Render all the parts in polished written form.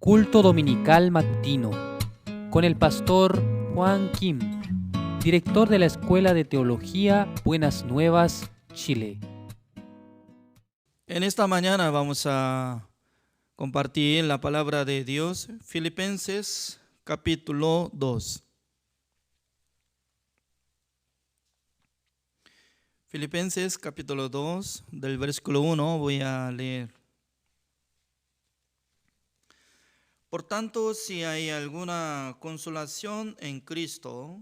Culto Dominical Matutino con el pastor Juan Kim, director de la Escuela de Teología Buenas Nuevas, Chile. En esta mañana vamos a compartir la palabra de Dios, Filipenses capítulo 2. Filipenses capítulo 2, del versículo 1 voy a leer. Por tanto, si hay alguna consolación en Cristo,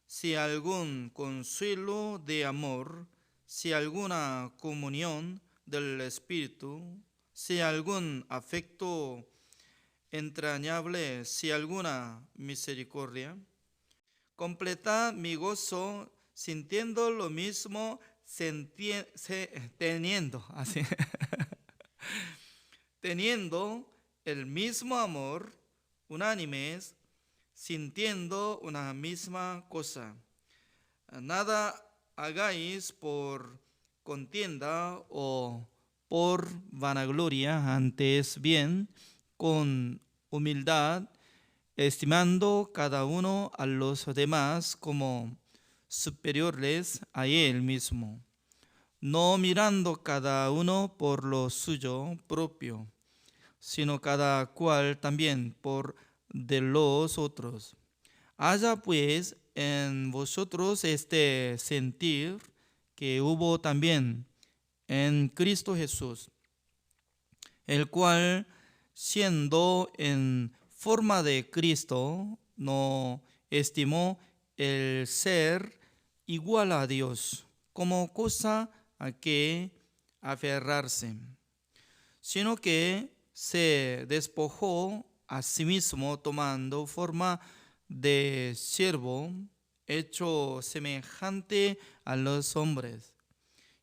si algún consuelo de amor, si alguna comunión del Espíritu, si algún afecto entrañable, si alguna misericordia, completad mi gozo sintiendo lo mismo, teniendo el mismo amor, unánimes, sintiendo una misma cosa. Nada hagáis por contienda o por vanagloria, antes bien con humildad, estimando cada uno a los demás como superiores a él mismo, no mirando cada uno por lo suyo propio, sino cada cual también por de los otros. Haya pues en vosotros este sentir que hubo también en Cristo Jesús, el cual, siendo en forma de Cristo, no estimó el ser igual a Dios como cosa a que aferrarse, sino que se despojó a sí mismo, tomando forma de siervo, hecho semejante a los hombres,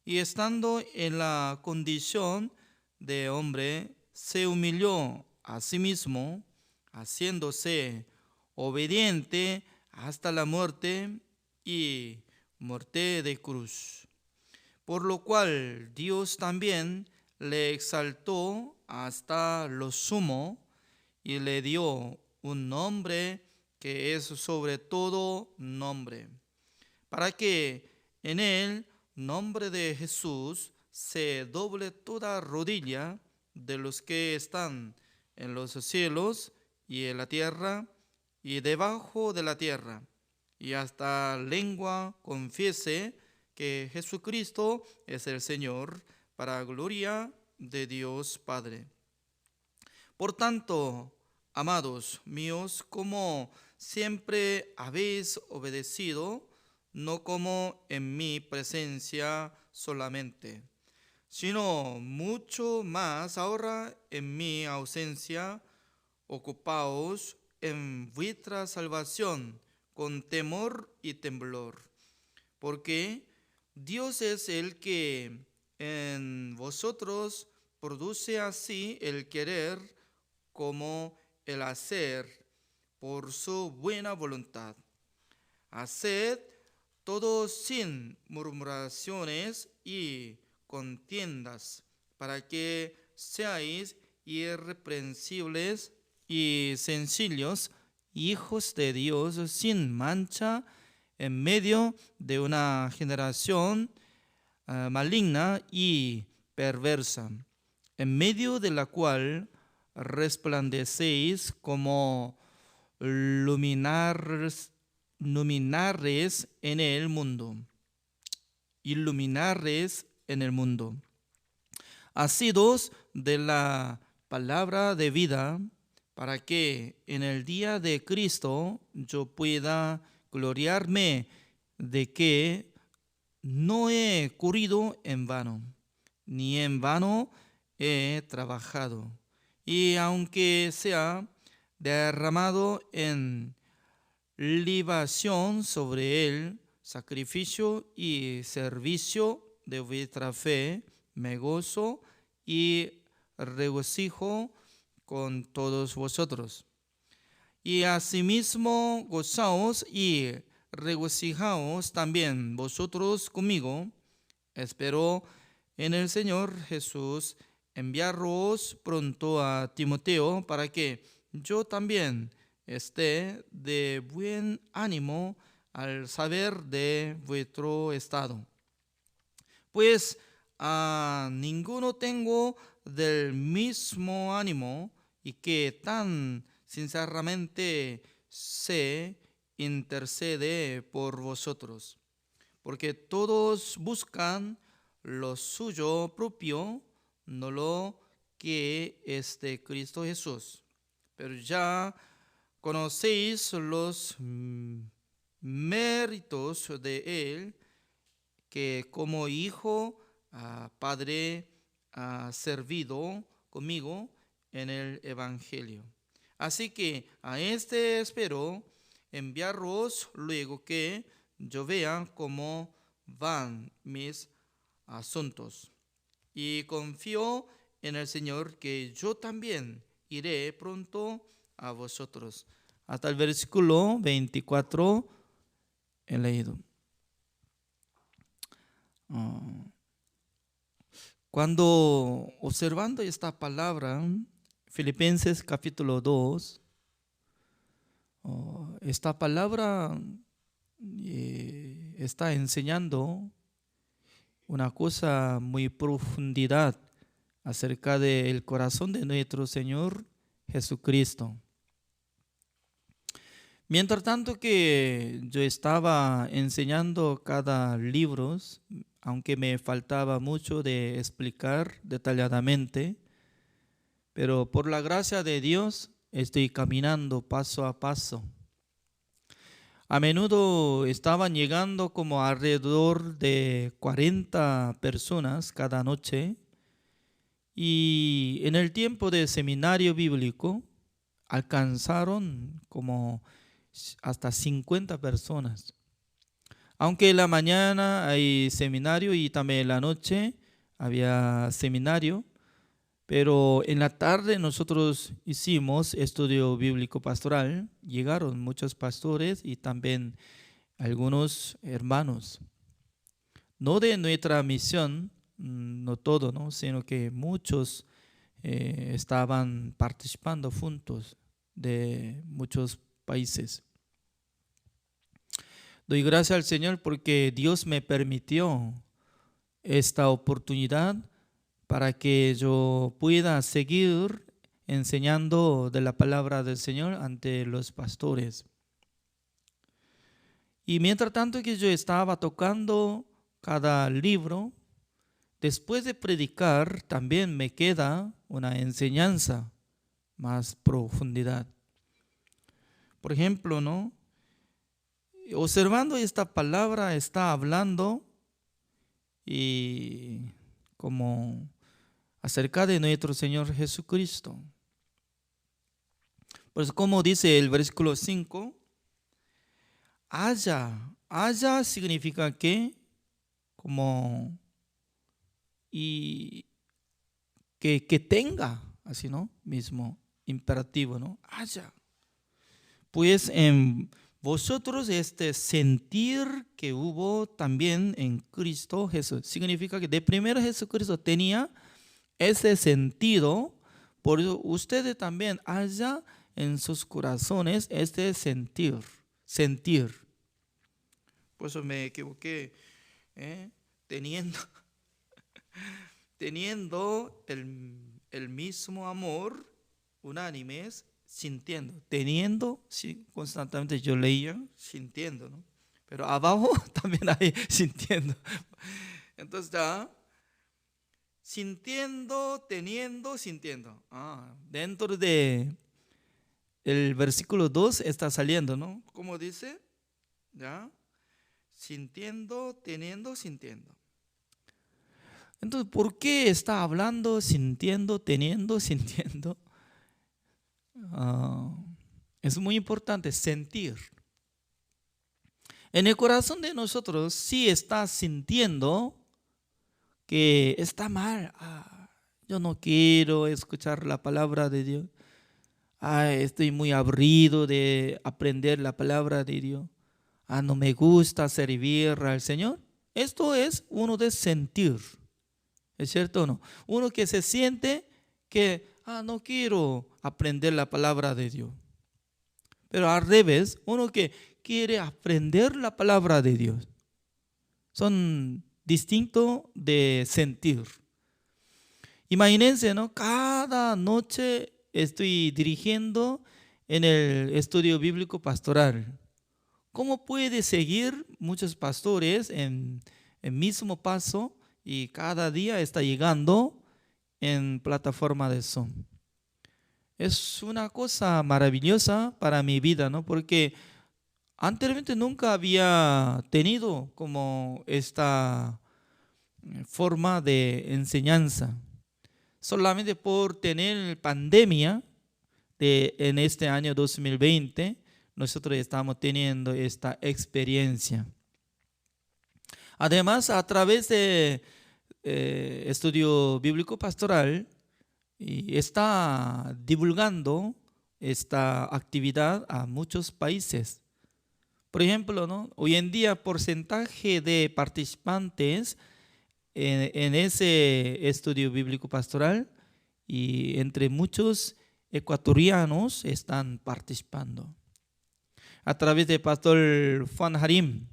y estando en la condición de hombre, se humilló a sí mismo, haciéndose obediente hasta la muerte y muerte de cruz. Por lo cual Dios también le exaltó hasta lo sumo y le dio un nombre que es sobre todo nombre, para que en el nombre de Jesús se doble toda rodilla de los que están en los cielos y en la tierra y debajo de la tierra, y hasta lengua confiese que Jesucristo es el Señor, para gloria de Dios Padre. Por tanto, amados míos, como siempre habéis obedecido, no como en mi presencia solamente, sino mucho más ahora en mi ausencia, ocupaos en vuestra salvación con temor y temblor, porque Dios es el que en vosotros produce así el querer como el hacer por su buena voluntad. Haced todo sin murmuraciones y contiendas, para que seáis irreprensibles y sencillos, hijos de Dios sin mancha, en medio de una generación maligna y perversa, en medio de la cual resplandecéis como luminares en el mundo, iluminares en el mundo, asidos de la palabra de vida, para que en el día de Cristo yo pueda gloriarme de que no he corrido en vano, ni en vano he trabajado. Y aunque sea derramado en libación sobre él, sacrificio y servicio de vuestra fe, me gozo y regocijo con todos vosotros. Y asimismo gozaos y regocijaos también vosotros conmigo. Espero en el Señor Jesús enviaros pronto a Timoteo para que yo también esté de buen ánimo al saber de vuestro estado. Pues a ninguno tengo del mismo ánimo y que tan sinceramente se intercede por vosotros, porque todos buscan lo suyo propio, no lo que es de Cristo Jesús. Pero ya conocéis los méritos de Él, que como hijo, padre, ha servido conmigo en el Evangelio. Así que a este espero enviaros luego que yo vea cómo van mis asuntos. Y confío en el Señor que yo también iré pronto a vosotros. Hasta el versículo 24 he leído. Cuando observando esta palabra, Filipenses capítulo 2, esta palabra está enseñando una cosa muy profundidad acerca del corazón de nuestro Señor Jesucristo. Mientras tanto que yo estaba enseñando cada libro, aunque me faltaba mucho de explicar detalladamente, pero por la gracia de Dios estoy caminando paso a paso. A menudo estaban llegando como alrededor de 40 personas cada noche, y en el tiempo de seminario bíblico alcanzaron como hasta 50 personas. Aunque en la mañana hay seminario y también en la noche había seminario, pero en la tarde nosotros hicimos estudio bíblico pastoral. Llegaron muchos pastores y también algunos hermanos. No de nuestra misión, no todo, ¿no? Sino que muchos estaban participando juntos de muchos países. Doy gracias al Señor porque Dios me permitió esta oportunidad para que yo pueda seguir enseñando de la palabra del Señor ante los pastores. Y mientras tanto que yo estaba tocando cada libro, después de predicar también me queda una enseñanza más profundidad. Por ejemplo, ¿no? Observando esta palabra está hablando y como acerca de nuestro Señor Jesucristo. Pues como dice el versículo 5, haya significa que como y que tenga, así, ¿no? Mismo imperativo, ¿no? Haya. Pues en vosotros este sentir que hubo también en Cristo Jesús. Significa que de primero Jesucristo tenía ese sentido, por eso ustedes también haya en sus corazones este sentir. Por eso me equivoqué, teniendo el mismo amor, unánimes, sintiendo, teniendo, sí, constantemente yo leía, sintiendo, ¿no? Pero abajo también hay sintiendo. Entonces ya, sintiendo, teniendo, sintiendo. Dentro de el versículo 2 está saliendo, ¿no? ¿Cómo dice? Ya, sintiendo, teniendo, sintiendo. Entonces, ¿por qué está hablando, sintiendo, teniendo, sintiendo? Es muy importante sentir. En el corazón de nosotros sí está sintiendo que está mal. Yo no quiero escuchar la palabra de Dios. Estoy muy aburrido de aprender la palabra de Dios. No me gusta servir al Señor. Esto es uno de sentir. ¿Es cierto o no? Uno que se siente que, no quiero aprender la palabra de Dios. Pero al revés, uno que quiere aprender la palabra de Dios. Son distintos de sentir. Imagínense, ¿no? Cada noche estoy dirigiendo en el estudio bíblico pastoral. ¿Cómo puede seguir muchos pastores en el mismo paso y cada día está llegando en plataforma de Zoom? Es una cosa maravillosa para mi vida, ¿no? Porque anteriormente nunca había tenido como esta forma de enseñanza. Solamente por tener pandemia en este año 2020, nosotros estamos teniendo esta experiencia. Además, a través de estudio bíblico pastoral, y está divulgando esta actividad a muchos países. Por ejemplo, ¿no? Hoy en día porcentaje de participantes en ese estudio bíblico pastoral y entre muchos ecuatorianos están participando. A través de Pastor Juan Harim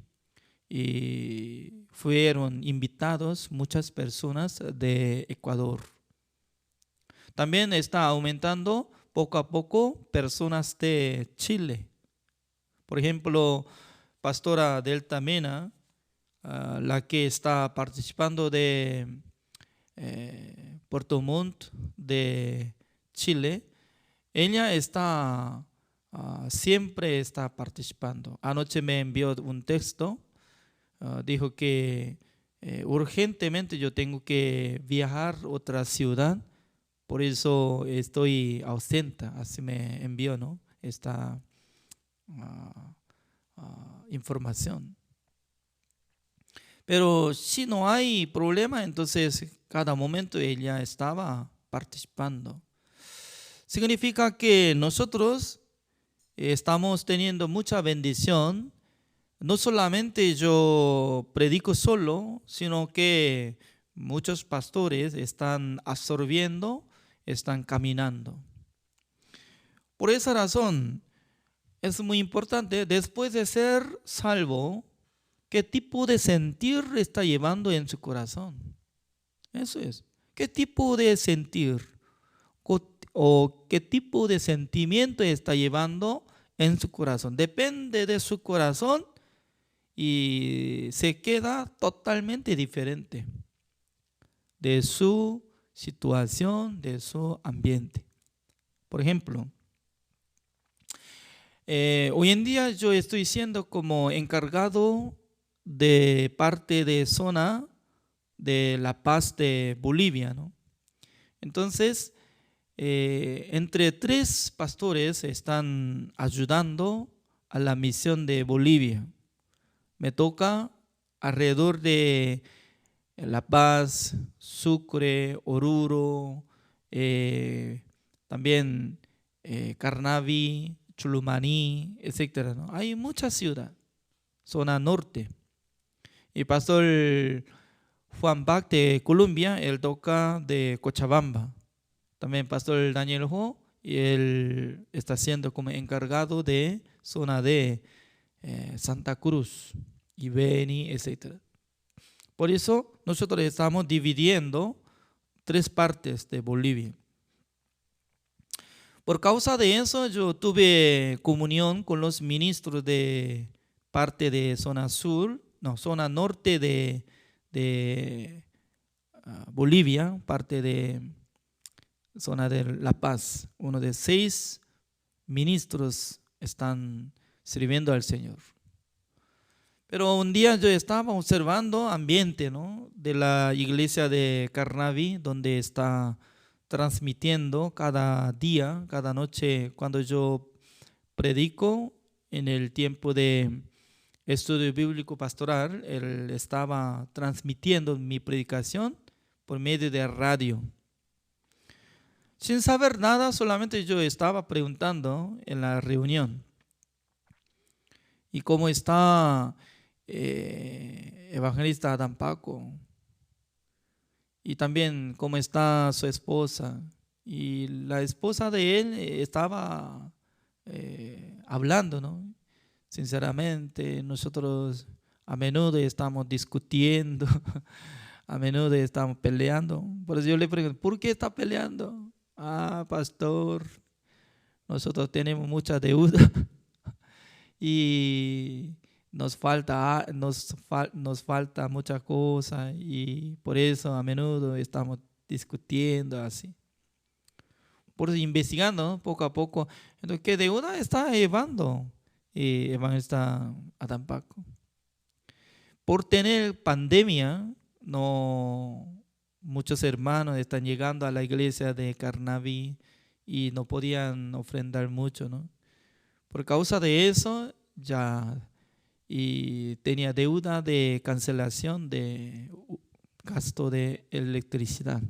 y fueron invitados muchas personas de Ecuador. También está aumentando poco a poco personas de Chile. Por ejemplo, Pastora Delta Mena, la que está participando de Puerto Montt de Chile, ella siempre está participando. Anoche me envió un texto, dijo que urgentemente yo tengo que viajar a otra ciudad. Por eso estoy ausente, así me envió, ¿no? Esta información. Pero si no hay problema, entonces cada momento ella estaba participando. Significa que nosotros estamos teniendo mucha bendición. No solamente yo predico solo, sino que muchos pastores están absorbiendo, están caminando. Por esa razón, es muy importante, después de ser salvo, ¿qué tipo de sentir está llevando en su corazón? Eso es. ¿Qué tipo de sentir o qué tipo de sentimiento está llevando en su corazón? Depende de su corazón y se queda totalmente diferente de su situación, de su ambiente. Por ejemplo, hoy en día yo estoy siendo como encargado de parte de zona de La Paz de Bolivia, ¿no? Entonces, entre 3 pastores están ayudando a la misión de Bolivia. Me toca alrededor de La Paz, Sucre, Oruro, también Carnaví, Chulumaní, etcétera, ¿no? Hay muchas ciudades, zona norte. Y Pastor Juan Bach de Colombia, él toca de Cochabamba. También Pastor Daniel Ho, y él está siendo como encargado de zona de Santa Cruz, y Beni, etcétera. Por eso nosotros estamos dividiendo 3 partes de Bolivia. Por causa de eso yo tuve comunión con los ministros de parte de zona norte de Bolivia, parte de zona de La Paz. Uno de 6 ministros están sirviendo al Señor. Pero un día yo estaba observando ambiente, ¿no?, de la iglesia de Carnaví, donde está transmitiendo cada día, cada noche, cuando yo predico en el tiempo de estudio bíblico pastoral, él estaba transmitiendo mi predicación por medio de radio. Sin saber nada, solamente yo estaba preguntando en la reunión. ¿Y cómo está evangelista Adán Paco? y también cómo está su esposa. Y la esposa de él estaba hablando, ¿no? Sinceramente, nosotros a menudo estamos discutiendo, a menudo estamos peleando. Por eso yo le pregunto, ¿por qué está peleando? Ah, pastor, nosotros tenemos mucha deuda y nos falta mucha cosa y por eso a menudo estamos discutiendo así. Por eso investigando, ¿no? Poco a poco, entonces, ¿qué deuda está llevando evangelista Adán Paco? Por tener pandemia, no, muchos hermanos están llegando a la iglesia de Carnaví y no podían ofrendar mucho, ¿no? Por causa de eso, ya y tenía deuda de cancelación de gasto de electricidad.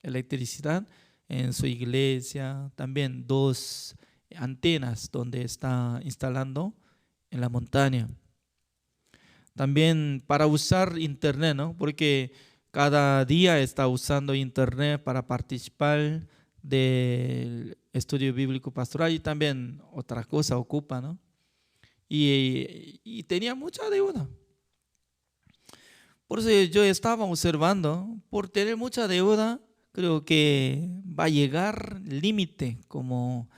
Electricidad en su iglesia, también 2 antenas donde está instalando en la montaña. También para usar internet, ¿no? Porque cada día está usando internet para participar del estudio bíblico pastoral y también otra cosa ocupa, ¿no? Y tenía mucha deuda. Por eso yo estaba observando, por tener mucha deuda, creo que va a llegar límite como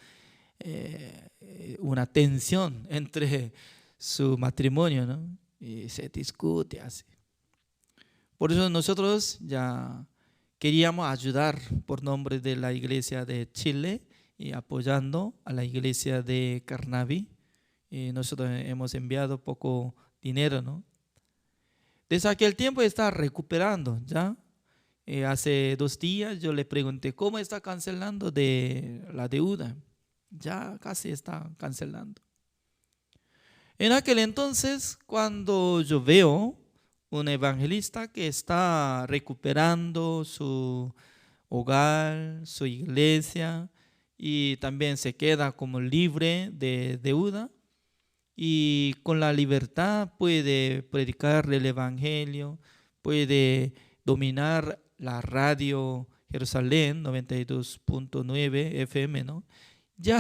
una tensión entre su matrimonio, ¿no? Y se discute así. Por eso nosotros ya queríamos ayudar por nombre de la iglesia de Chile y apoyando a la iglesia de Carnaví. Y nosotros hemos enviado poco dinero, ¿no? Desde aquel tiempo está recuperando, ¿ya? Hace 2 días yo le pregunté, ¿cómo está cancelando de la deuda? Ya casi está cancelando. En aquel entonces, cuando yo veo un evangelista que está recuperando su hogar, su iglesia, y también se queda como libre de deuda, y con la libertad puede predicar el evangelio, puede dominar la radio Jerusalén 92.9 FM, ¿no? Ya,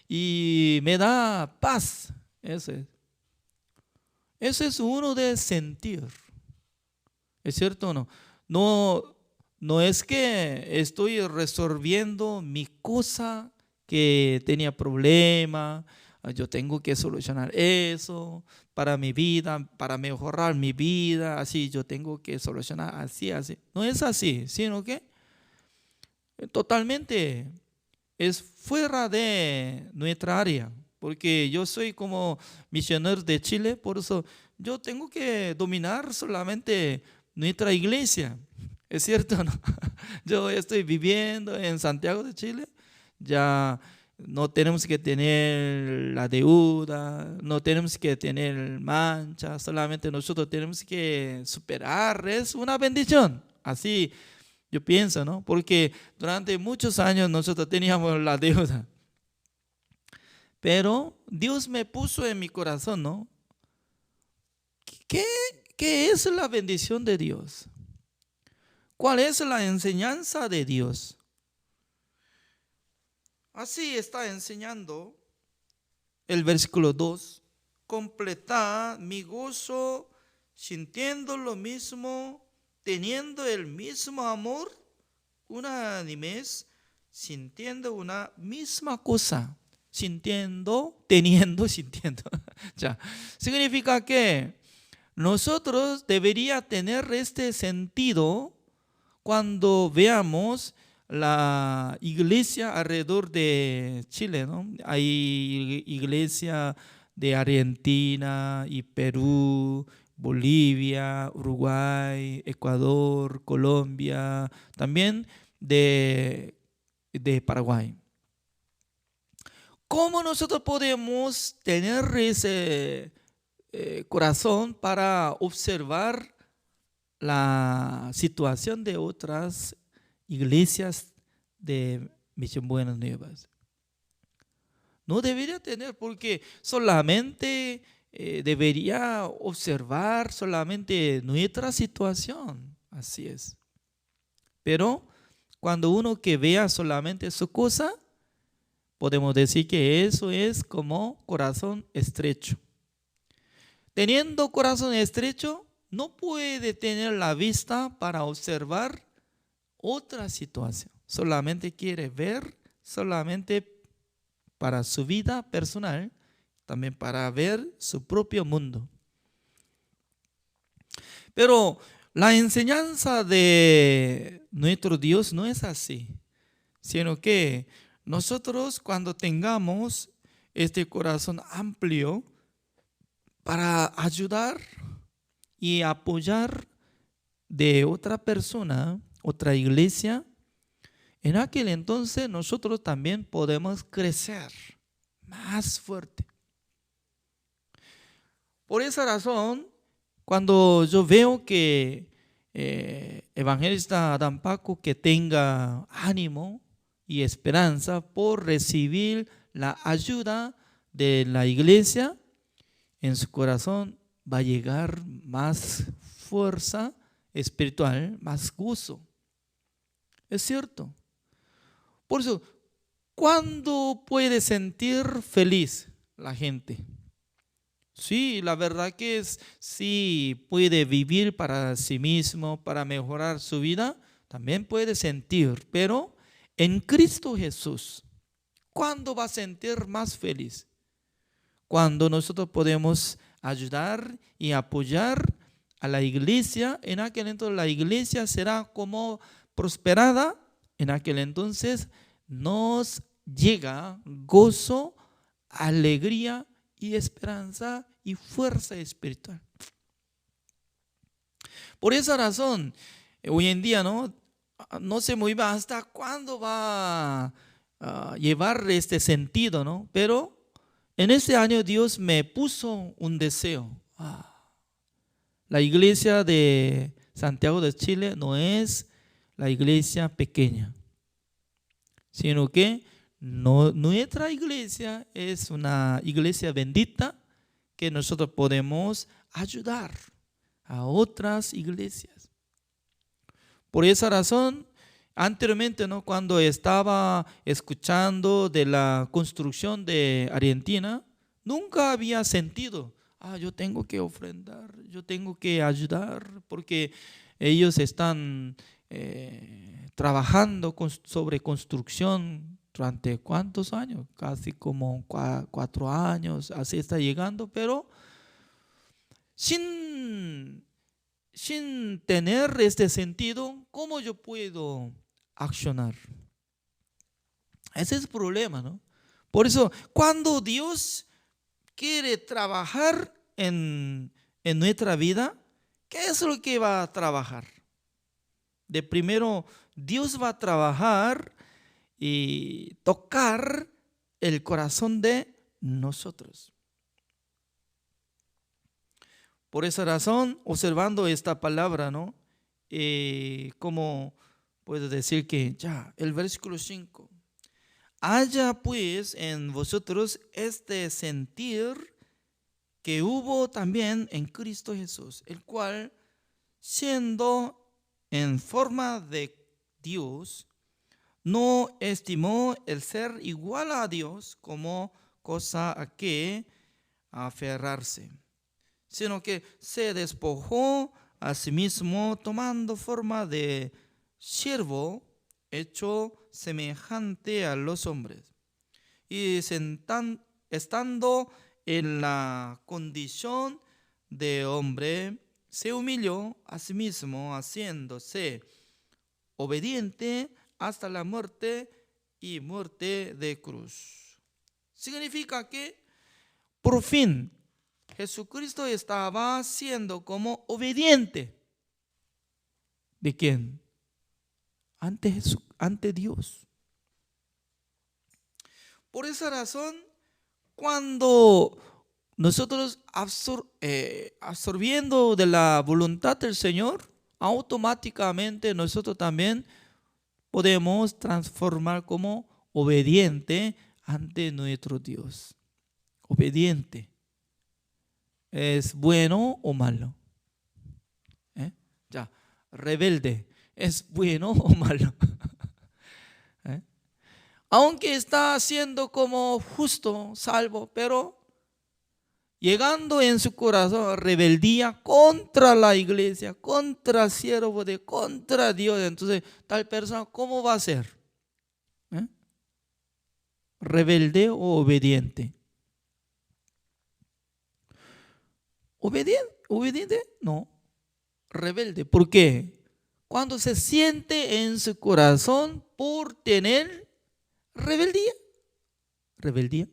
y me da paz. Ese es uno de sentir. ¿Es cierto o no? No es que estoy resolviendo mi cosa que tenía problema. Yo tengo que solucionar eso para mi vida, para mejorar mi vida, así yo tengo que solucionar así. No es así, sino que totalmente es fuera de nuestra área, porque yo soy como misionero de Chile, por eso yo tengo que dominar solamente nuestra iglesia, ¿es cierto o no? Yo estoy viviendo en Santiago de Chile, ya no tenemos que tener la deuda, no tenemos que tener mancha, solamente nosotros tenemos que superar, es una bendición. Así yo pienso, ¿no? Porque durante muchos años nosotros teníamos la deuda. Pero Dios me puso en mi corazón, ¿no? ¿Qué es la bendición de Dios? ¿Cuál es la enseñanza de Dios? Así está enseñando el versículo 2. Completad mi gozo sintiendo lo mismo, teniendo el mismo amor, unánimes, sintiendo una misma cosa. Sintiendo, teniendo, sintiendo. Ya. Significa que nosotros deberíamos tener este sentido cuando veamos la iglesia alrededor de Chile, ¿no? Hay iglesia de Argentina y Perú, Bolivia, Uruguay, Ecuador, Colombia, también de Paraguay. ¿Cómo nosotros podemos tener ese corazón para observar la situación de otras iglesias de Misión Buenas Nuevas? No debería tener, porque solamente debería observar solamente nuestra situación. Así es. Pero cuando uno que vea solamente su cosa, podemos decir que eso es como corazón estrecho. Teniendo corazón estrecho, no puede tener la vista para observar otra situación. Solamente quiere ver, solamente para su vida personal, también para ver su propio mundo. Pero la enseñanza de nuestro Dios no es así, sino que nosotros cuando tengamos este corazón amplio para ayudar y apoyar de otra persona, otra iglesia, en aquel entonces nosotros también podemos crecer más fuerte. Por esa razón, cuando yo veo que evangelista Adán Paco que tenga ánimo y esperanza por recibir la ayuda de la iglesia, en su corazón va a llegar más fuerza espiritual, más gozo. Es cierto. Por eso, ¿cuándo puede sentir feliz la gente? Sí, la verdad que sí puede vivir para sí mismo, para mejorar su vida, también puede sentir, pero en Cristo Jesús, ¿cuándo va a sentir más feliz? Cuando nosotros podemos ayudar y apoyar a la iglesia, en aquel entonces la iglesia será como prosperada, en aquel entonces nos llega gozo, alegría y esperanza y fuerza espiritual. Por esa razón, hoy en día no sé muy bien hasta cuándo va a llevar este sentido, ¿no? Pero en este año Dios me puso un deseo. La iglesia de Santiago de Chile no es la iglesia pequeña, sino que nuestra iglesia es una iglesia bendita que nosotros podemos ayudar a otras iglesias. Por esa razón, anteriormente, cuando estaba escuchando de la construcción de Argentina, nunca había sentido, yo tengo que ofrendar, yo tengo que ayudar, porque ellos están trabajando sobre construcción durante ¿cuántos años? Casi como 4 años, así está llegando, pero sin tener este sentido, ¿cómo yo puedo accionar? Ese es el problema, ¿no? Por eso, cuando Dios quiere trabajar en nuestra vida, ¿qué es lo que va a trabajar? De primero, Dios va a trabajar y tocar el corazón de nosotros. Por esa razón, observando esta palabra, como puedo decir que ya, el versículo 5. Haya pues en vosotros este sentir que hubo también en Cristo Jesús, el cual, siendo en forma de Dios, no estimó el ser igual a Dios como cosa a que aferrarse, sino que se despojó a sí mismo, tomando forma de siervo, hecho semejante a los hombres, y estando en la condición de hombre, se humilló a sí mismo, haciéndose obediente hasta la muerte y muerte de cruz. Significa que por fin Jesucristo estaba siendo como obediente. ¿De quién? Ante Dios. Por esa razón, cuando nosotros absorbiendo de la voluntad del Señor, automáticamente nosotros también podemos transformar como obediente ante nuestro Dios. Obediente. ¿Es bueno o malo? Ya, rebelde. ¿Es bueno o malo? ¿Eh? Aunque está haciendo como justo, salvo, pero llegando en su corazón rebeldía contra la iglesia, contra el siervo de, contra Dios, entonces tal persona, ¿cómo va a ser? ¿Eh? ¿Rebelde o obediente? ¿Obediente? No, rebelde. ¿Por qué? Cuando se siente en su corazón por tener rebeldía. Rebeldía.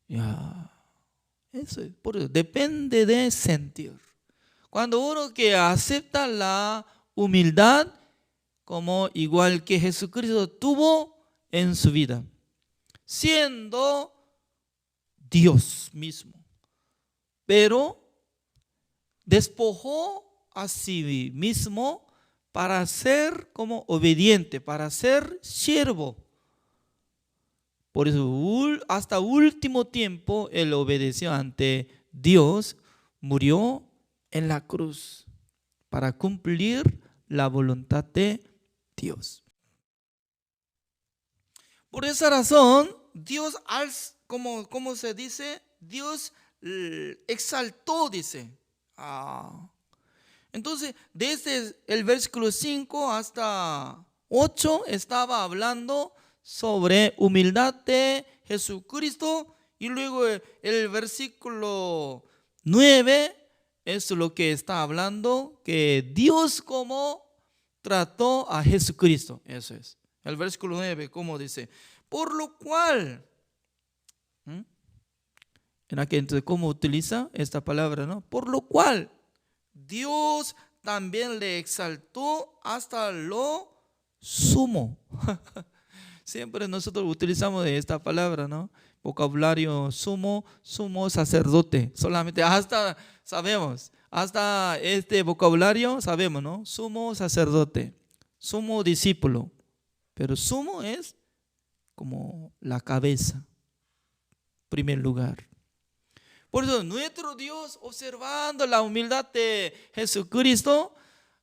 Ya, eso es. Por eso, depende de sentir. Cuando uno que acepta la humildad como igual que Jesucristo tuvo en su vida, siendo Dios mismo, pero despojó a sí mismo para ser como obediente, para ser siervo. Por eso hasta último tiempo él obedeció ante Dios, murió en la cruz para cumplir la voluntad de Dios. Por esa razón, Dios, como se dice, Dios exaltó, dice. Entonces, desde el versículo 5 hasta 8 estaba hablando sobre humildad de Jesucristo, y luego el versículo 9 es lo que está hablando, que Dios como trató a Jesucristo. Eso es. El versículo 9, como dice, por lo cual, en aquel entonces, ¿cómo utiliza esta palabra? ¿No? Por lo cual, Dios también le exaltó hasta lo sumo. Siempre nosotros utilizamos esta palabra, ¿no? Vocabulario sumo, sumo sacerdote. Solamente hasta sabemos, hasta este vocabulario sabemos, ¿no? Sumo sacerdote, sumo discípulo. Pero sumo es como la cabeza, primer lugar. Por eso nuestro Dios, observando la humildad de Jesucristo,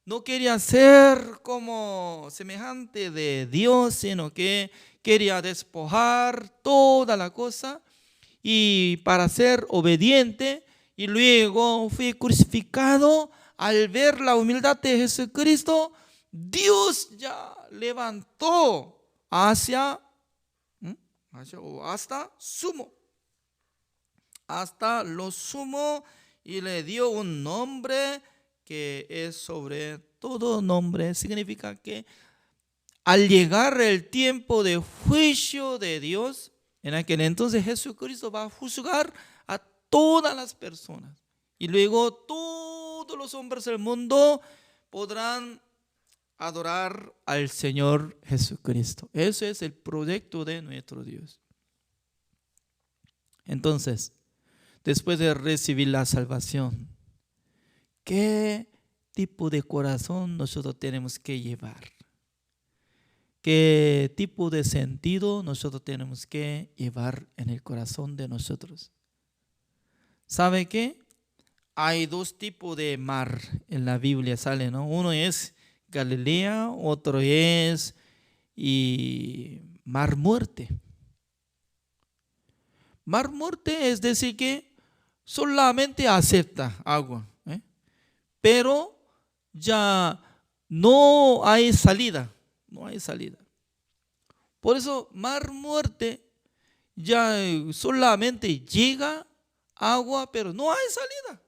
no quería ser como semejante de Dios, sino que quería despojar toda la cosa y para ser obediente, y luego fue crucificado. Al ver la humildad de Jesucristo, Dios ya levantó hasta sumo, hasta lo sumo, y le dio un nombre que es sobre todo nombre. Significa que al llegar el tiempo de juicio de Dios, en aquel entonces Jesucristo va a juzgar a todas las personas, y luego todos los hombres del mundo podrán adorar al Señor Jesucristo. Ese es el proyecto de nuestro Dios. Entonces, después de recibir la salvación, ¿qué tipo de corazón nosotros tenemos que llevar? ¿Qué tipo de sentido nosotros tenemos que llevar en el corazón de nosotros? ¿Sabe qué? Hay dos tipos de mar en la Biblia, sale, ¿no? Uno es Galilea, otro es Mar Muerte. Mar Muerte es decir que solamente acepta agua, pero ya no hay salida, no hay salida. Por eso Mar Muerte ya solamente llega agua, pero no hay salida.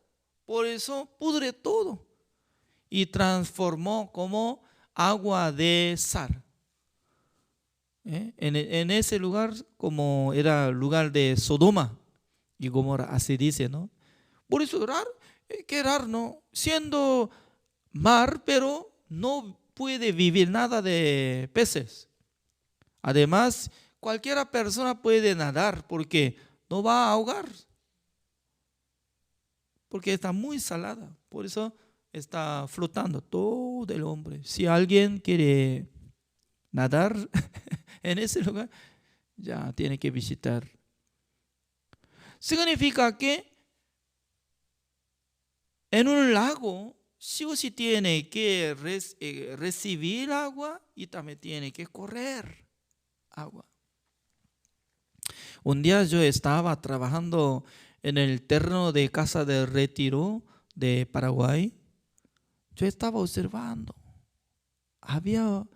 Por eso pudre todo y transformó como agua de sal. En ese lugar, como era lugar de Sodoma y Gomorra, así dice, ¿no? Por eso raro, qué raro, ¿no? Siendo mar, pero no puede vivir nada de peces. Además, cualquiera persona puede nadar porque no va a ahogar, porque está muy salada. Por eso está flotando todo el hombre. Si alguien quiere nadar en ese lugar, ya tiene que visitar. Significa que en un lago sí o sí tiene que recibir agua y también tiene que correr agua. Un día yo estaba trabajando en el terreno de Casa de Retiro de Paraguay. Yo estaba observando. Había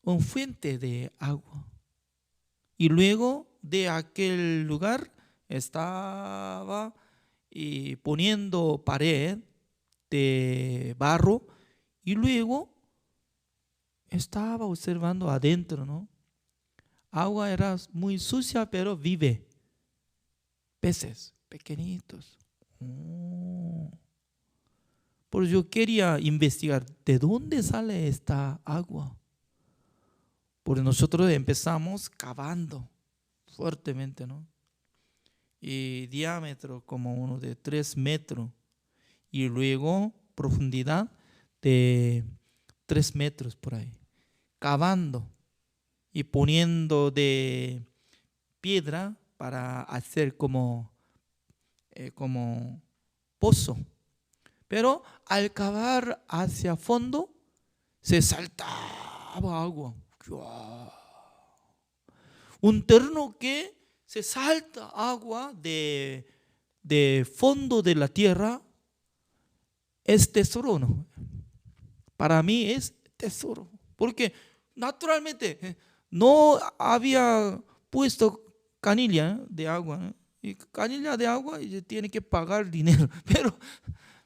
un fuente de agua. Y luego de aquel lugar estaba poniendo pared de barro. Y luego estaba observando adentro, ¿no? Agua era muy sucia, pero vive. Peces pequeñitos. Pues yo quería investigar de dónde sale esta agua. Porque nosotros empezamos cavando fuertemente, ¿no? Y diámetro como uno de 3 metros. Y luego profundidad de 3 metros por ahí. Cavando y poniendo de piedra para hacer como pozo. Pero al cavar hacia fondo se saltaba agua. Un terreno que se salta agua de fondo de la tierra es tesoro, ¿no? Para mí es tesoro. Porque naturalmente no había puesto canilla de agua, ¿no? Y canilla de agua y tiene que pagar dinero. Pero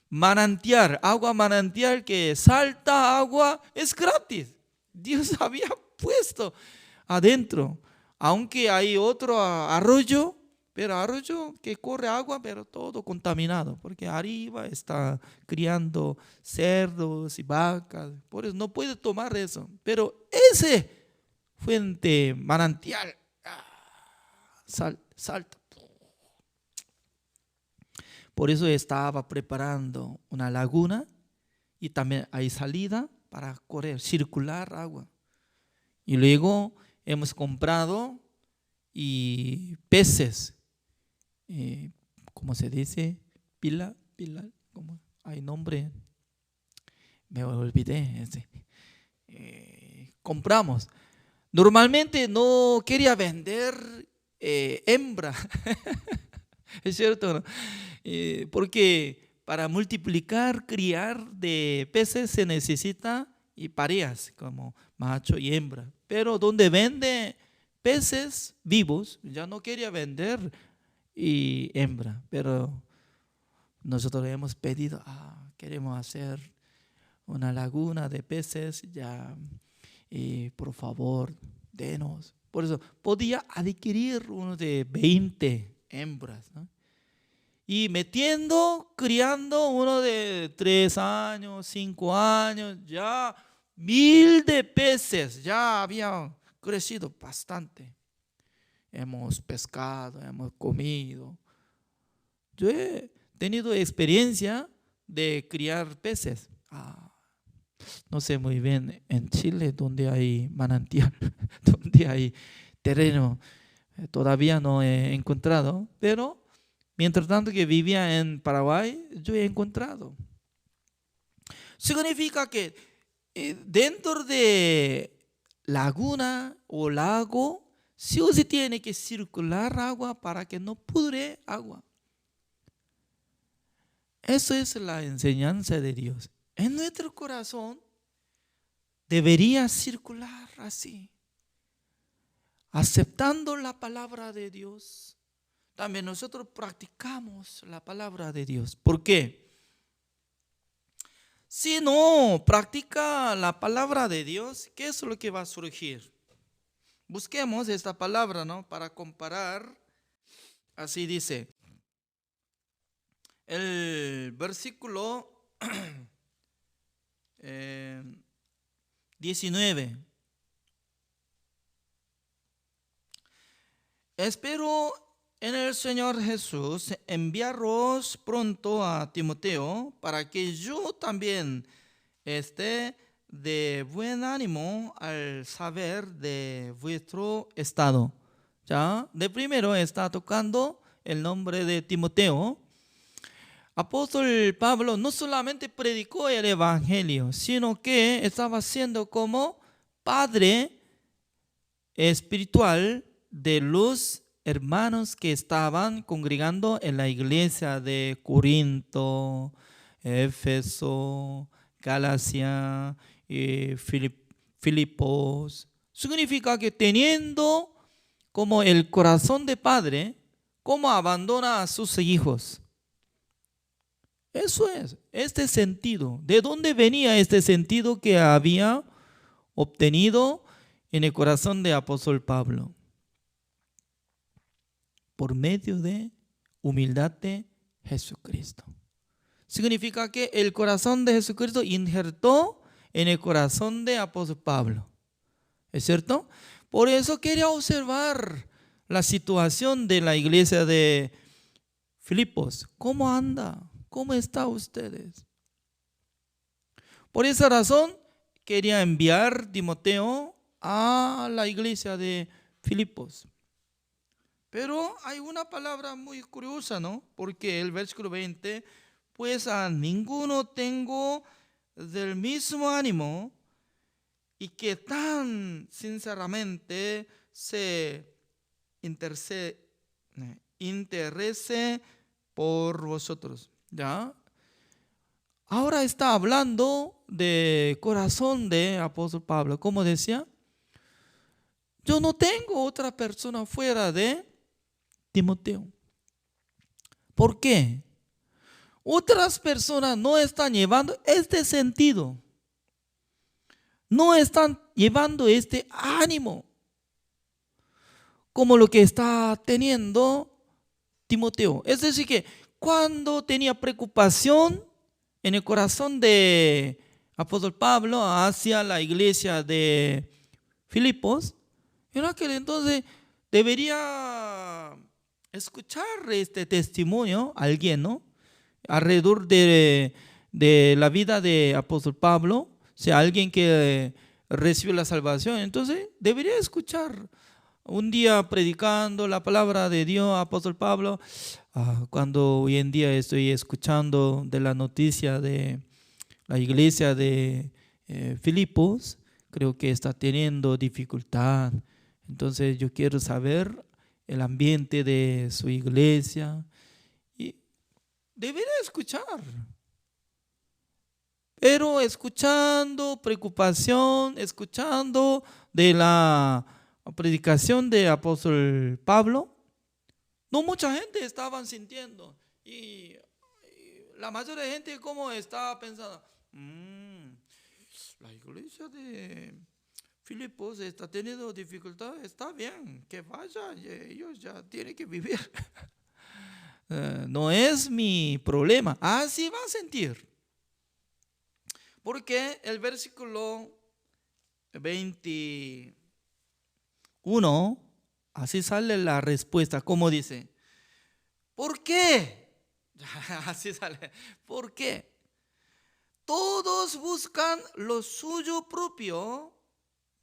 manantial, agua manantial que salta agua es gratis. Dios había puesto adentro. Aunque hay otro arroyo, pero arroyo que corre agua, pero todo contaminado. Porque arriba está criando cerdos y vacas. Por eso no puede tomar eso. Pero ese fuente manantial salta. Por eso estaba preparando una laguna y también hay salida para correr, circular agua. Y luego hemos comprado peces, ¿cómo se dice? Pila, ¿cómo? Hay nombre, me olvidé. Compramos. Normalmente no quería vender hembra. ¿Es cierto, no? Porque para multiplicar, criar de peces se necesita parejas como macho y hembra. Pero donde vende peces vivos, ya no quería vender hembra. Pero nosotros hemos pedido, queremos hacer una laguna de peces, ya, por favor, denos. Por eso podía adquirir uno de 20 hembras, ¿no? Y criando uno de 3 años, 5 años, ya 1000 de peces, ya había crecido bastante. Hemos pescado, hemos comido. Yo he tenido experiencia de criar peces. No sé muy bien en Chile donde hay manantial, donde hay terreno. Todavía no he encontrado, pero mientras tanto que vivía en Paraguay, yo he encontrado. Significa que dentro de laguna o lago, sí o sí tiene que circular agua para que no pudre agua. Eso es la enseñanza de Dios. En nuestro corazón debería circular así, aceptando la palabra de Dios. También nosotros practicamos la palabra de Dios. ¿Por qué? Si no practica la palabra de Dios, ¿qué es lo que va a surgir? Busquemos esta palabra, ¿no? Para comparar. Así dice el versículo 19. Espero en el Señor Jesús enviaros pronto a Timoteo para que yo también esté de buen ánimo al saber de vuestro estado. Ya, de primero está tocando el nombre de Timoteo. Apóstol Pablo no solamente predicó el evangelio, sino que estaba siendo como padre espiritual de los hermanos que estaban congregando en la iglesia de Corinto, Éfeso, Galacia, Filipos. Significa que teniendo como el corazón de padre, ¿cómo abandona a sus hijos? Eso es, este sentido. ¿De dónde venía este sentido que había obtenido en el corazón de apóstol Pablo? Por medio de humildad de Jesucristo. Significa que el corazón de Jesucristo injertó en el corazón de apóstol Pablo. ¿Es cierto? Por eso quería observar la situación de la iglesia de Filipos. ¿Cómo anda? ¿Cómo están ustedes? Por esa razón quería enviar Timoteo a la iglesia de Filipos. Pero hay una palabra muy curiosa, ¿no? Porque el versículo 20, pues a ninguno tengo del mismo ánimo y que tan sinceramente se interese por vosotros. ¿Ya? Ahora está hablando de corazón de apóstol Pablo. Como decía, yo no tengo otra persona fuera de Timoteo. ¿Por qué? Otras personas no están llevando este sentido. No están llevando este ánimo como lo que está teniendo Timoteo. Es decir que cuando tenía preocupación en el corazón de apóstol Pablo hacia la iglesia de Filipos, en aquel entonces debería escuchar este testimonio alguien, ¿no? Alrededor de la vida de apóstol Pablo, sea alguien que recibió la salvación, entonces debería escuchar. Un día predicando la palabra de Dios, apóstol Pablo, cuando hoy en día estoy escuchando de la noticia de la iglesia de Filipos, creo que está teniendo dificultad. Entonces yo quiero saber el ambiente de su iglesia y debería escuchar. Pero escuchando preocupación, escuchando de la predicación de apóstol Pablo, no mucha gente estaban sintiendo. Y la mayoría de gente como estaba pensando, la iglesia de Filipos está teniendo dificultad, está bien, que vaya, ellos ya tienen que vivir. No es mi problema. Así va a sentir. Porque el versículo 21, así sale la respuesta, como dice, ¿por qué? Así sale, ¿por qué? Todos buscan lo suyo propio,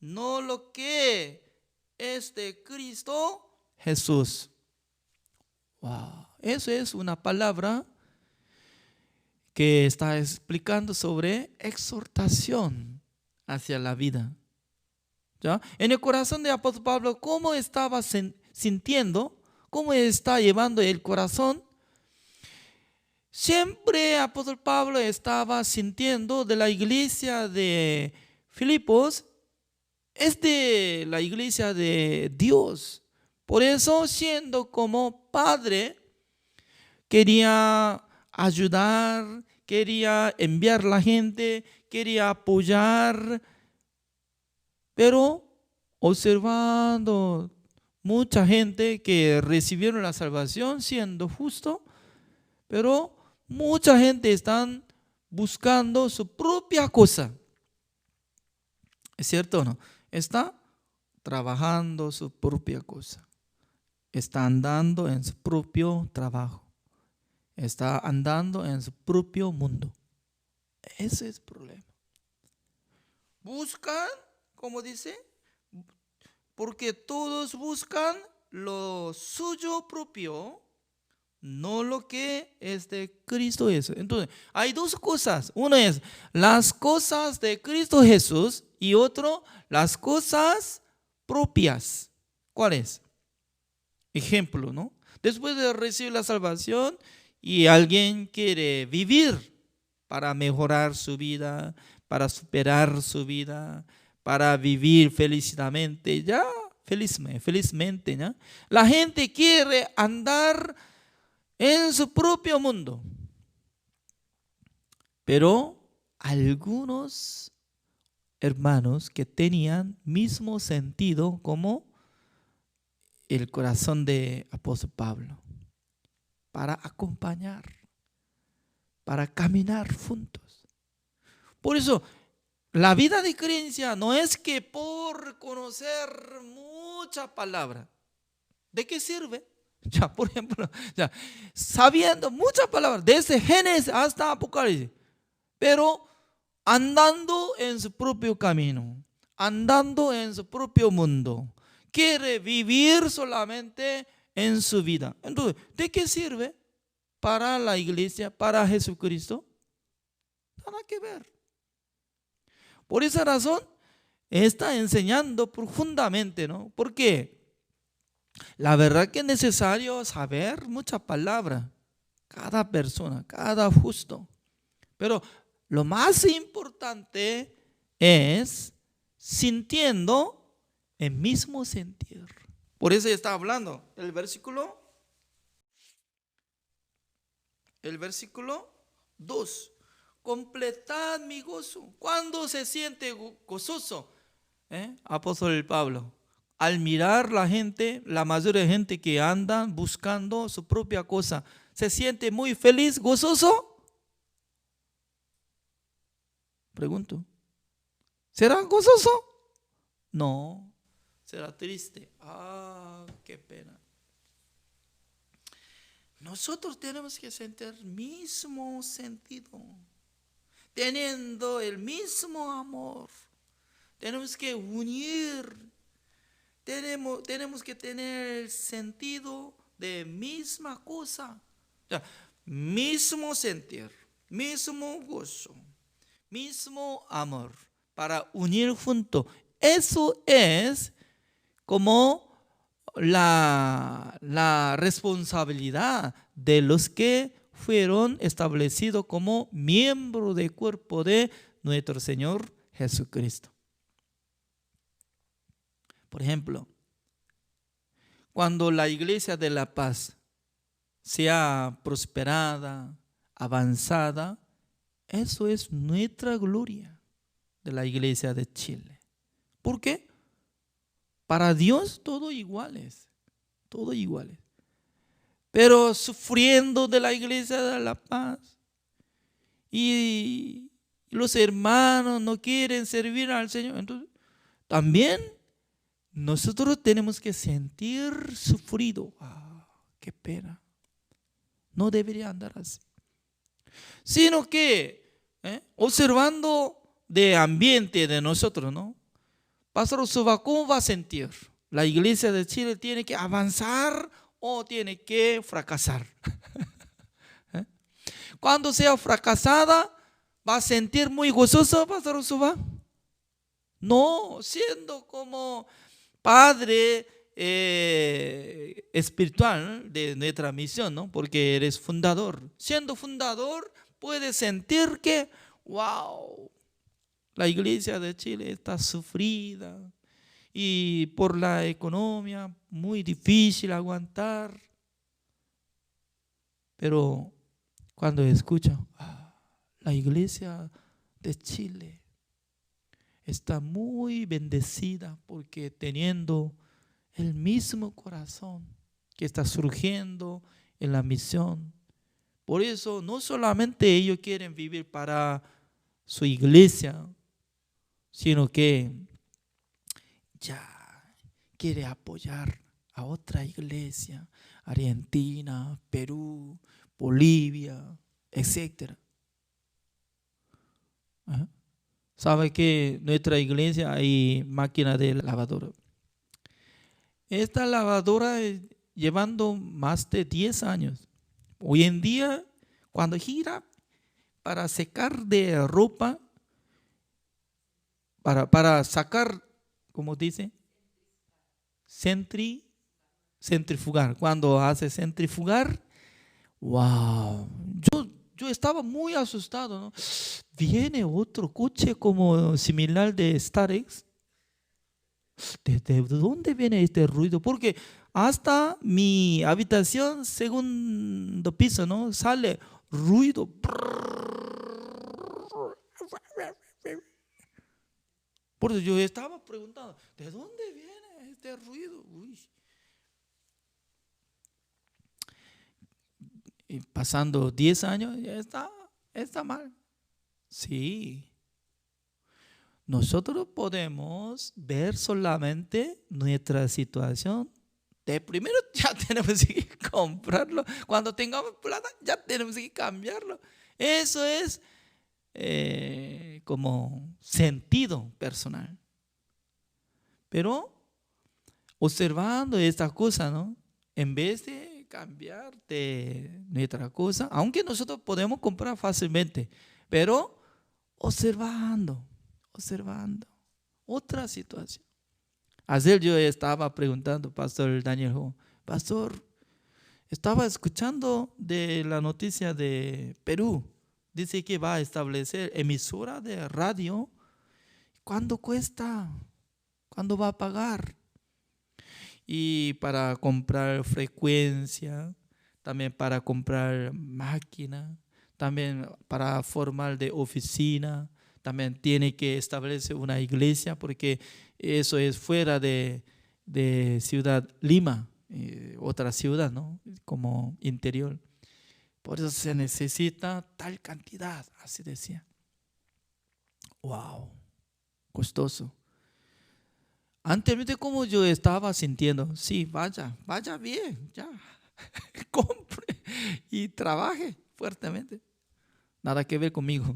no lo que es de Cristo Jesús. Wow, eso es una palabra que está explicando sobre exhortación hacia la vida. ¿Ya? En el corazón de apóstol Pablo, ¿cómo estaba sintiendo? ¿Cómo está llevando el corazón? Siempre apóstol Pablo estaba sintiendo de la iglesia de Filipos, es de la iglesia de Dios. Por eso, siendo como padre, quería ayudar, quería enviar a la gente, quería apoyar, pero observando mucha gente que recibieron la salvación siendo justo, pero mucha gente están buscando su propia cosa. ¿Es cierto o no? Está trabajando su propia cosa. Está andando en su propio trabajo. Está andando en su propio mundo. Ese es el problema. Buscan, como dice, porque todos buscan lo suyo propio, no lo que es de Cristo Jesús. Entonces, hay dos cosas. Una es las cosas de Cristo Jesús y otro, las cosas propias. ¿Cuál es? Ejemplo, ¿no? Después de recibir la salvación y alguien quiere vivir para mejorar su vida, para superar su vida, para vivir felizmente, ya, felizmente, ¿no? La gente quiere andar en su propio mundo. Pero algunos hermanos que tenían mismo sentido como el corazón de apóstol Pablo, para acompañar, para caminar juntos. Por eso, la vida de creencia no es que por conocer mucha palabra. ¿De qué sirve? Ya, por ejemplo, ya, sabiendo muchas palabras, desde Génesis hasta Apocalipsis, pero andando en su propio camino, andando en su propio mundo, quiere vivir solamente en su vida. Entonces, ¿de qué sirve para la iglesia, para Jesucristo? Nada que ver. Por esa razón, está enseñando profundamente, ¿no? ¿Por qué? La verdad que es necesario saber mucha palabra, cada persona, cada justo. Pero lo más importante es sintiendo el mismo sentir. Por eso está hablando el versículo 2. Completad mi gozo. ¿Cuándo se siente gozoso? Apóstol Pablo. Al mirar la gente, la mayoría de gente que andan buscando su propia cosa, ¿se siente muy feliz, gozoso? Pregunto. ¿Será gozoso? No. Será triste. Qué pena. Nosotros tenemos que sentir el mismo sentido, teniendo el mismo amor. Tenemos que unir. Tenemos que tener el sentido de misma cosa. Ya, mismo sentir, mismo gozo, mismo amor, para unir juntos. Eso es como la responsabilidad de los que fueron establecidos como miembros del cuerpo de nuestro Señor Jesucristo. Por ejemplo, cuando la iglesia de la paz sea prosperada, avanzada, eso es nuestra gloria de la iglesia de Chile. ¿Por qué? Para Dios todo iguales, todo iguales. Pero sufriendo de la iglesia de la paz y los hermanos no quieren servir al Señor, entonces también nosotros tenemos que sentir sufrido. Qué pena. No debería andar así. Sino que observando de ambiente de nosotros, ¿no? Pastor Suba, ¿cómo va a sentir? ¿La iglesia de Chile tiene que avanzar o tiene que fracasar? Cuando sea fracasada, ¿va a sentir muy gozoso, Pastor Suba? No, siendo como padre espiritual de nuestra misión, ¿no? Porque eres fundador. Siendo fundador, puedes sentir que, wow, la iglesia de Chile está sufrida y por la economía muy difícil aguantar. Pero cuando escucha, la iglesia de Chile está muy bendecida porque teniendo el mismo corazón que está surgiendo en la misión. Por eso no solamente ellos quieren vivir para su iglesia, sino que ya quiere apoyar a otra iglesia, Argentina, Perú, Bolivia, etc. ¿Sabe que nuestra iglesia hay máquina de lavadora? Esta lavadora llevando más de 10 años. Hoy en día, cuando gira para secar de ropa, para sacar, como dice, centrifugar. Cuando hace centrifugar, wow. Yo estaba muy asustado, ¿no? Viene otro coche como similar de Starex. ¿De dónde viene este ruido? Porque hasta mi habitación, segundo piso, ¿no? Sale ruido. Por eso yo estaba preguntando, ¿de dónde viene este ruido? Uy. Y pasando 10 años, ya está mal. Sí. Nosotros podemos ver solamente nuestra situación. De primero ya tenemos que comprarlo. Cuando tengamos plata, ya tenemos que cambiarlo. Eso es como sentido personal. Pero observando esta cosa, ¿no? En vez de cambiar de nuestra cosa, aunque nosotros podemos comprar fácilmente, pero observando otra situación. Ayer yo estaba preguntando, Pastor Daniel, Pastor, estaba escuchando de la noticia de Perú. Dice que va a establecer emisora de radio. ¿Cuánto cuesta? ¿Cuándo va a pagar? Y para comprar frecuencia, también para comprar máquina, también para formar de oficina, también tiene que establecer una iglesia porque eso es fuera de Ciudad Lima, otra ciudad, ¿no? Como interior. Por eso se necesita tal cantidad, así decía. Wow, costoso. Anteriormente como yo estaba sintiendo, sí, vaya bien, ya, compre y trabaje fuertemente. Nada que ver conmigo.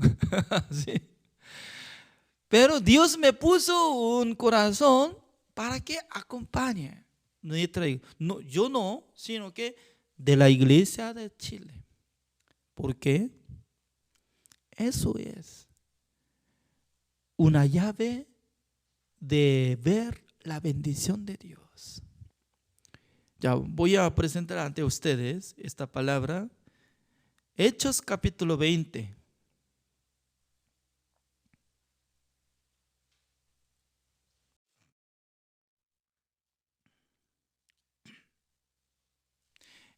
Sí. Pero Dios me puso un corazón para que acompañe nuestra iglesia. No, yo no, sino que de la iglesia de Chile. ¿Por qué? Eso es una llave de ver la bendición de Dios. Ya voy a presentar ante ustedes esta palabra. Hechos capítulo 20.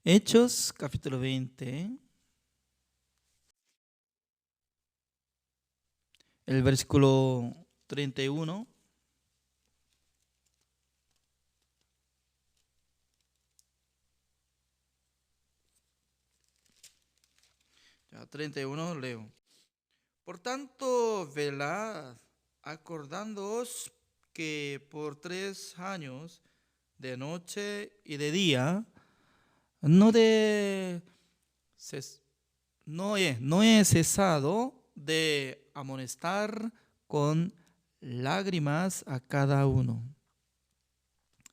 Hechos capítulo 20. El versículo 31. Ya, 31 leo. Por tanto, velad, acordándoos que por 3 años, de noche y de día, no he cesado de amonestar con lágrimas a cada uno.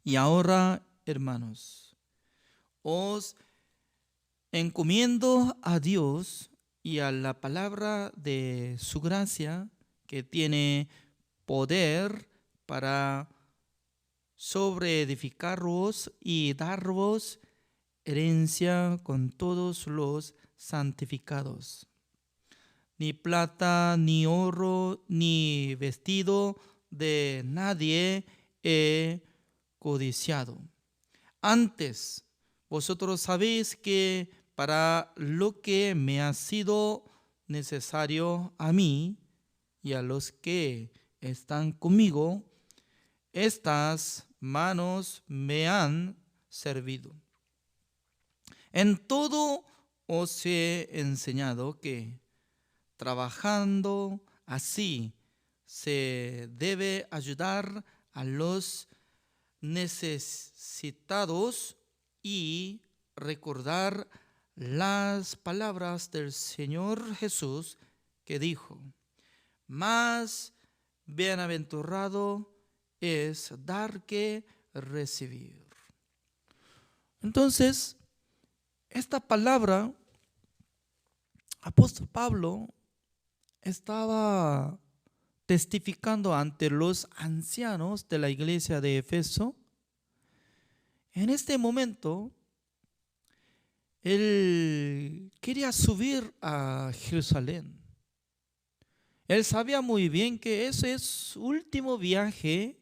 Y ahora, hermanos, os encomiendo a Dios y a la palabra de su gracia, que tiene poder para sobreedificaros y daros herencia con todos los santificados. Ni plata, ni oro, ni vestido de nadie he codiciado. Antes, vosotros sabéis que para lo que me ha sido necesario a mí y a los que están conmigo, estas manos me han servido. En todo os he enseñado que, trabajando así, se debe ayudar a los necesitados y recordar las palabras del Señor Jesús, que dijo: más bienaventurado es dar que recibir. Entonces, esta palabra apóstol Pablo estaba testificando ante los ancianos de la iglesia de Éfeso. En este momento, él quería subir a Jerusalén. Él sabía muy bien que ese es su último viaje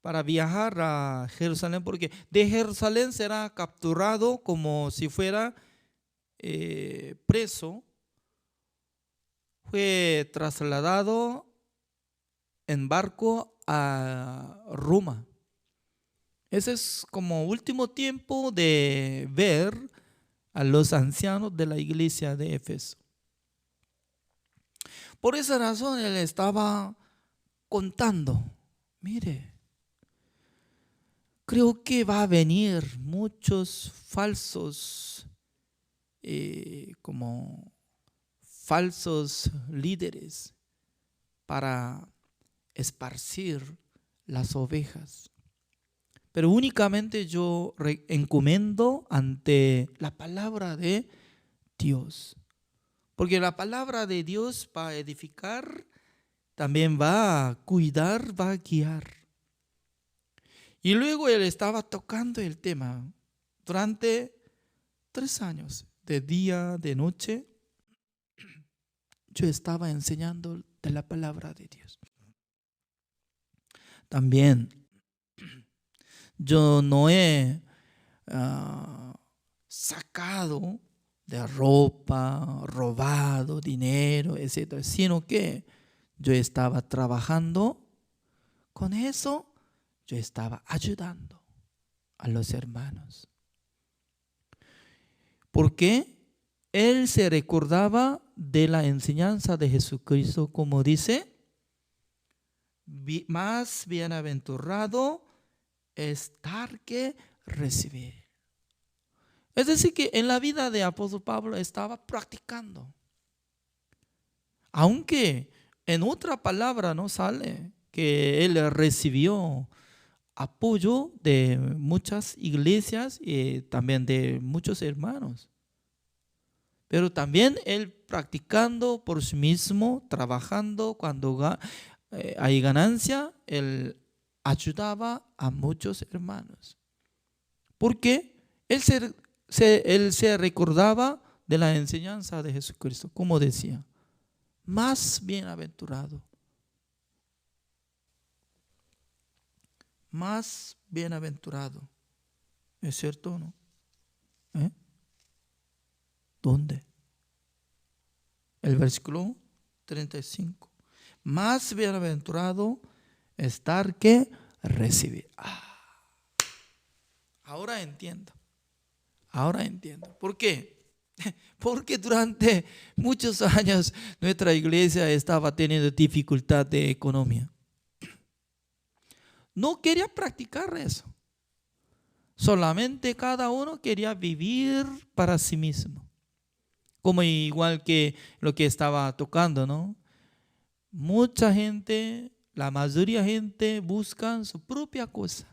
para viajar a Jerusalén, porque de Jerusalén será capturado como si fuera preso. Fue trasladado en barco a Roma. Ese es como último tiempo de ver a los ancianos de la iglesia de Éfeso. Por esa razón él estaba contando, mire, creo que va a venir muchos falsos, como falsos líderes para esparcir las ovejas. Pero únicamente yo encomiendo ante la palabra de Dios. Porque la palabra de Dios va a edificar, también va a cuidar, va a guiar. Y luego él estaba tocando el tema durante 3 años, de día, de noche. Yo estaba enseñando de la palabra de Dios. También yo no he sacado de ropa, robado dinero, etcétera, sino que yo estaba trabajando con eso, yo estaba ayudando a los hermanos. Porque él se recordaba de la enseñanza de Jesucristo, como dice, más bienaventurado es dar que recibir. Es decir, que en la vida de apóstol Pablo estaba practicando. Aunque en otra palabra no sale que él recibió apoyo de muchas iglesias y también de muchos hermanos. Pero también él practicando por sí mismo, trabajando cuando hay ganancia, él ayudaba a muchos hermanos. Porque él se recordaba de la enseñanza de Jesucristo, como decía, más bienaventurado. Más bienaventurado. ¿Es cierto o no? ¿Dónde? El versículo 35. Más bienaventurado es dar que recibir. Ahora entiendo. Ahora entiendo. ¿Por qué? Porque durante muchos años nuestra iglesia estaba teniendo dificultad de economía. No quería practicar eso. Solamente cada uno quería vivir para sí mismo. Como igual que lo que estaba tocando, ¿no? Mucha gente, la mayoría de gente buscan su propia cosa.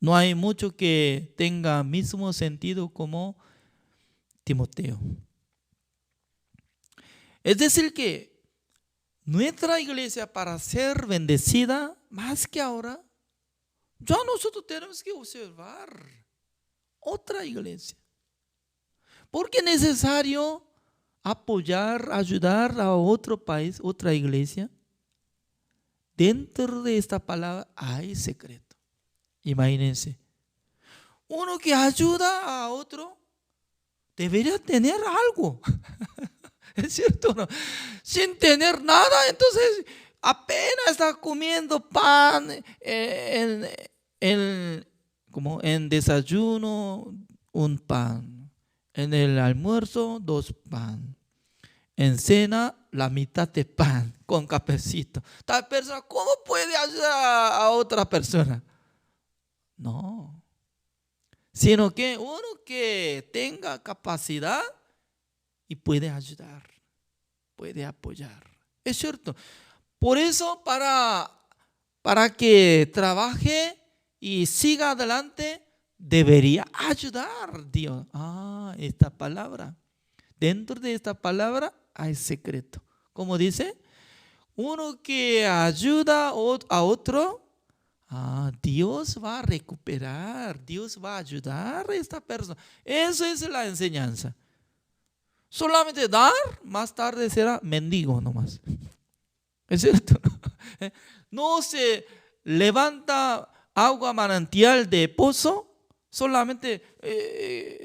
No hay mucho que tenga mismo sentido como Timoteo. Es decir que nuestra iglesia, para ser bendecida más que ahora, ya nosotros tenemos que observar otra iglesia. Porque es necesario apoyar, ayudar a otro país, otra iglesia. Dentro de esta palabra hay secreto. Imagínense. Uno que ayuda a otro debería tener algo. ¿Es cierto o no? Sin tener nada, entonces apenas está comiendo pan como en desayuno, un pan. En el almuerzo, 2 pan. En cena, la mitad de pan con cafecito. Tal persona, ¿cómo puede ayudar a otra persona? No. Sino que uno que tenga capacidad y puede ayudar, puede apoyar. Es cierto. Por eso, para que trabaje y siga adelante, debería ayudar Dios. Esta palabra. dentro de esta palabra hay secreto. Como dice, uno que ayuda a otro, Dios va a recuperar, Dios va a ayudar a esta persona. Eso es la enseñanza. Solamente dar, más tarde será mendigo nomás. ¿Es cierto? No se levanta agua manantial de pozo solamente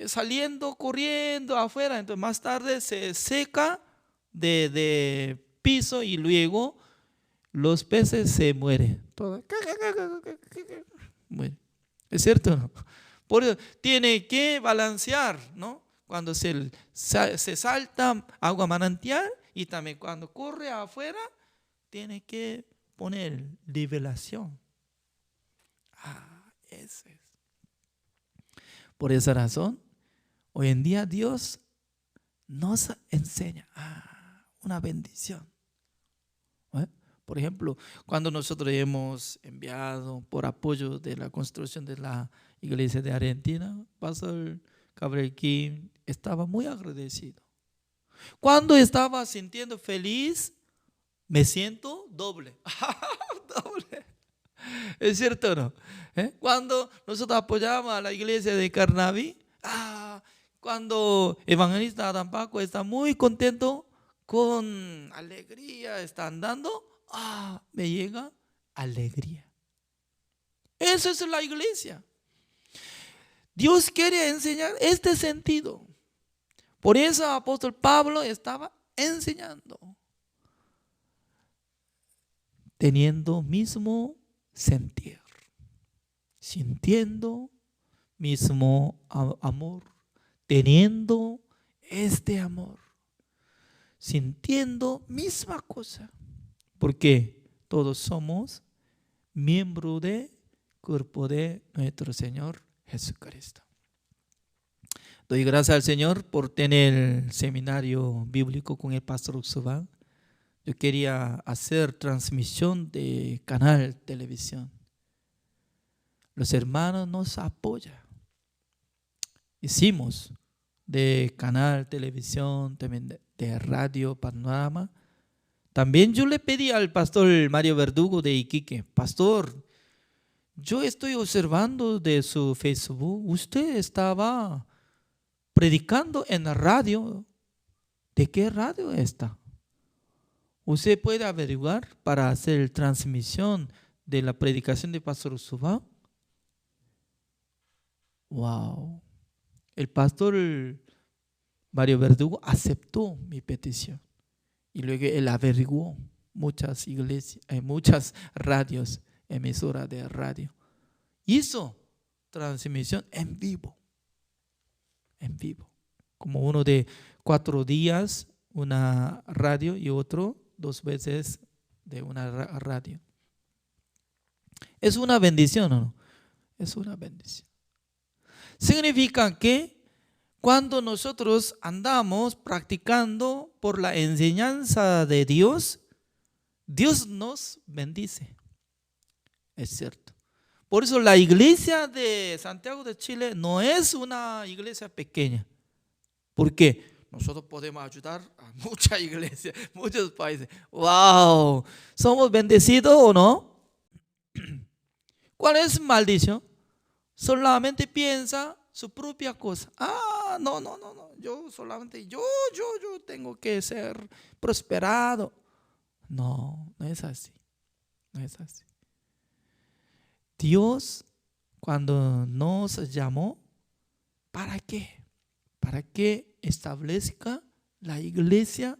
saliendo, corriendo afuera. Entonces más tarde se seca de piso y luego los peces se mueren. Muere. ¿Es cierto o no? Por eso tiene que balancear, ¿no? Cuando se salta agua manantial y también cuando corre afuera, tiene que poner nivelación. Eso es. Por esa razón, hoy en día Dios nos enseña una bendición. Por ejemplo, cuando nosotros hemos enviado por apoyo de la construcción de la iglesia de Argentina, Pastor Gabriel Kim estaba muy agradecido. Cuando estaba sintiendo feliz, me siento doble. Doble. ¿Es cierto o no? Cuando nosotros apoyamos a la iglesia de Carnaví, cuando evangelista Adán Paco está muy contento, con alegría está andando, me llega alegría. Eso es la iglesia. Dios quiere enseñar este sentido. Por eso el apóstol Pablo estaba enseñando, teniendo mismo sentir, sintiendo mismo amor, teniendo este amor, sintiendo misma cosa, porque todos somos miembros del cuerpo de nuestro Señor Jesucristo. Doy gracias al Señor por tener el seminario bíblico con el pastor Uxubán. Yo quería hacer transmisión de canal televisión. Los hermanos nos apoyan. Hicimos de canal televisión, también de radio Panorama. También yo le pedí al pastor Mario Verdugo de Iquique: pastor, yo estoy observando de su Facebook, usted estaba predicando en la radio. ¿De qué radio está? ¿Usted puede averiguar para hacer transmisión de la predicación de Pastor Uxubán? Wow. El pastor Mario Verdugo aceptó mi petición. Y luego él averiguó muchas iglesias, muchas radios, emisoras de radio. Hizo transmisión en vivo. En vivo. Como uno de 4 días, una radio, y otro 2 veces de una radio. ¿Es una bendición o no? Es una bendición. Significa que cuando nosotros andamos practicando por la enseñanza de Dios, Dios nos bendice. Es cierto. Por eso la iglesia de Santiago de Chile no es una iglesia pequeña. ¿Por qué? Nosotros podemos ayudar a muchas iglesias, muchos países. ¡Wow! ¿Somos bendecidos o no? ¿Cuál es maldición? Solamente piensa su propia cosa. No. Yo solamente, yo tengo que ser prosperado. No es así. No es así. Dios, cuando nos llamó, ¿para qué? Para que establezca la iglesia,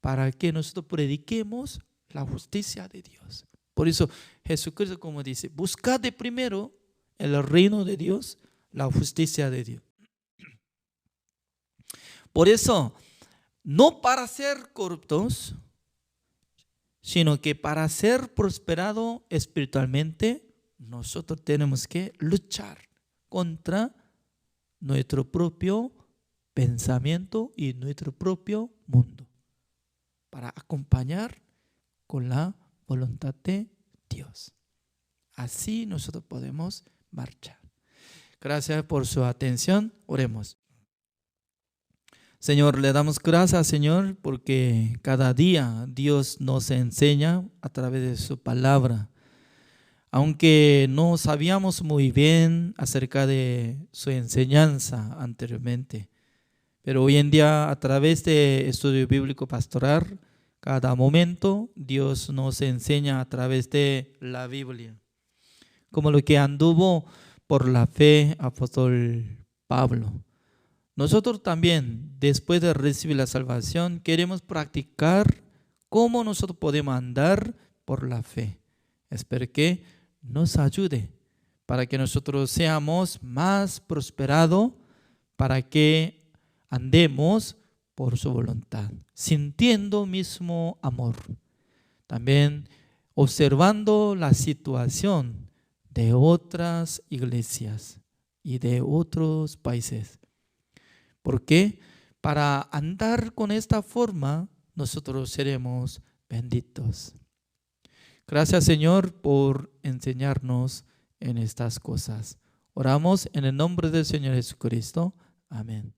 para que nosotros prediquemos la justicia de Dios. Por eso Jesucristo, como dice, buscad de primero el reino de Dios, la justicia de Dios. Por eso, no para ser corruptos, sino que para ser prosperados espiritualmente, nosotros tenemos que luchar contra nuestro propio pensamiento y nuestro propio mundo, para acompañar con la voluntad de Dios. Así nosotros podemos marchar. Gracias por su atención. Oremos. Señor, le damos gracias, Señor, porque cada día Dios nos enseña a través de su palabra. Aunque no sabíamos muy bien acerca de su enseñanza anteriormente, pero hoy en día a través de estudio bíblico pastoral, cada momento Dios nos enseña a través de la Biblia, como lo que anduvo por la fe apóstol Pablo. Nosotros también, después de recibir la salvación, queremos practicar cómo nosotros podemos andar por la fe. Espero que nos ayude para que nosotros seamos más prosperados, para que andemos por su voluntad, sintiendo mismo amor. También observando la situación de otras iglesias y de otros países. Porque para andar con esta forma, nosotros seremos benditos. Gracias, Señor, por enseñarnos en estas cosas. Oramos en el nombre del Señor Jesucristo. Amén.